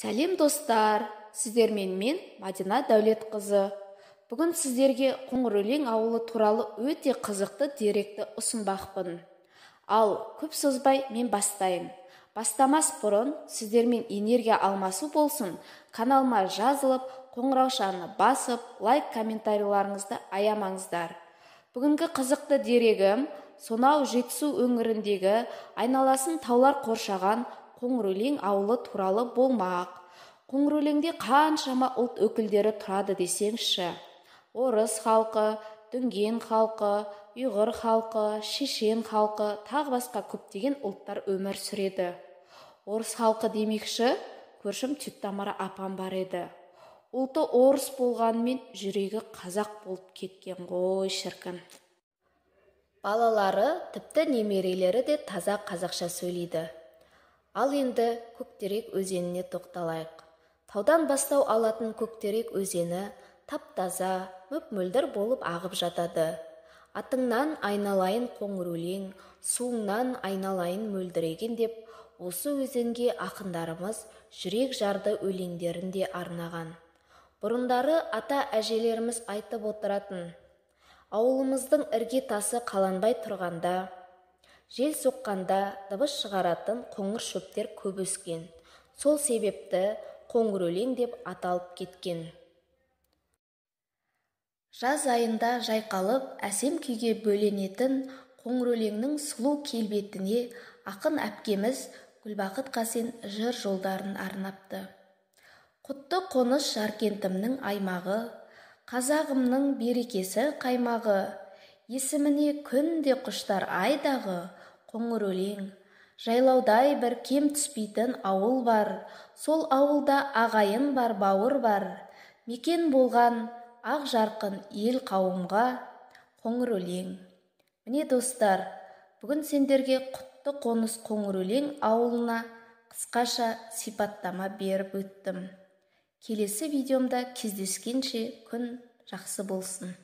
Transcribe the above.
Сәлем достар, сіздермен мен Мадина Дәулетқызы. Бүгін сіздерге Қоңырөлең ауылы туралы өте қызықты деректі ұсынбақпын. Ал көп созбай мен бастайын. Бастамас бұрын сіздермен энергия алмасу болсын, каналыма жазылып, қоңыраушаны басып, лайк комментарийларыңызды аямаңыздар. Бүгінгі қызықты дерегім сонау Жетісу өңіріндегі айналасын таулар қоршаған Қоңырөлең ауылы туралы болмақ. Қоңырөлеңде қаншама ұлт өкілдері тұрады десеңші. Орыс халқы, дүнген халқы, ұйғыр халқы, шешен халқы, тағы басқа көптеген ұлттар өмір сүреді. Орыс халқы демекші, көршім Тюттамара апам бар еді. Ұлты орыс болғанымен жүрегі қазақ болып кеткен ғой шіркін. Балалары, тіпті немерелері де таза қазақша сөйлейді. Ал енді Көктерек өзеніне тоқталайық. Таудан бастау алатын Көктерек өзені тап-таза, мөп-мөлдір болып ағып жатады. Атыңнан айналайын Қоңырөлең, суыңнан айналайын мөлдіреген деп, осы өзенге ақындарымыз жүрек жарды өлеңдерінде арнаған. Бұрындары ата-әжелеріміз айтып отыратын: ауылымыздың іргетасы қаланбай тұрғанда, жел соққанда дыбыс шығаратын қоңыр шөптер көп өскен. Сол себепті Қоңырөлең деп аталып кеткен. Жаз айында жайқалып, әсем күйге бөленетін Қоңырөлеңнің сұлу келбетіне ақын әпкеміз Гүлбақыт Қасен жыр жолдарын арнапты. Құтты қоныс Жаркентімнің аймағы, қазағымның берекесі қаймағы, есіміне күнде құштар айдағы Қоңырөлең. Жайлаудай бір кем түспейтін ауыл бар, сол ауылда ағайын бар, бауыр бар, мекен болған ақ жарқын ел қауымға Қоңырөлең. Міне достар, бүгін сендерге құтты қоныс Қоңырөлең ауылына қысқаша сипаттама беріп өттім. Келесі видеомда кездескенше күн жақсы болсын.